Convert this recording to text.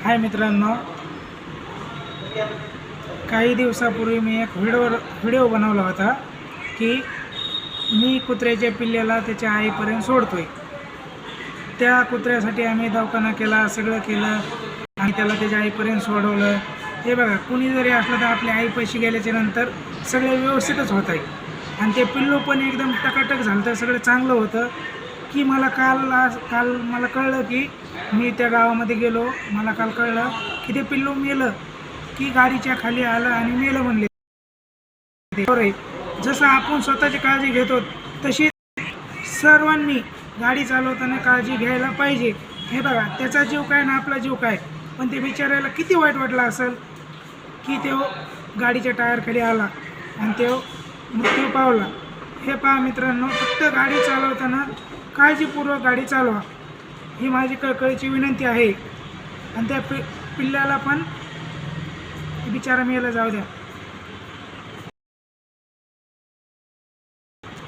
हाय मित्रांनो, काही दिवसापूर्वी मी एक व्हिडिओ बनवला होता की मी कुत्र्याच्या पिल्ल्याला त्याच्या आईपर्यंत सोडतोय। त्या कुत्र्यासाठी आम्ही दवाखाना केला, सगळं केलं आणि त्याला त्याच्या आईपर्यंत सोडवलं। हे बघा, कुणी जरी असलं तर आपल्या आईपाशी गेल्याच्या नंतर सगळे व्यवस्थितच होत आहे आणि ते पिल्लू पण एकदम टकाटक झालं, तर सगळं चांगलं होतं। की मला काल मला कळलं की मी त्या गावामध्ये गेलो, मला काल कळलं की ते पिल्लू मेलं, की गाडीच्या खाली आलं आणि मेलं म्हणले। जसं आपण स्वतःची काळजी घेतो तशी सर्वांनी गाडी चालवताना काळजी घ्यायला पाहिजे। हे बघा, त्याचा जीव काय ना आपला जीव काय, पण ते बिचारायला किती वाईट वाटलं असेल की तो गाडीच्या टायरखाली आला आणि तो मृत्यू पावला। हे पहा मित्रांनो, फक्त गाडी चालवताना काळजीपूर्वक गाडी चालवा, ही माझी कळकळीची विनंती आहे। आणि त्या पिल्ल्याला पण बिचारा मेला जाऊ द्या।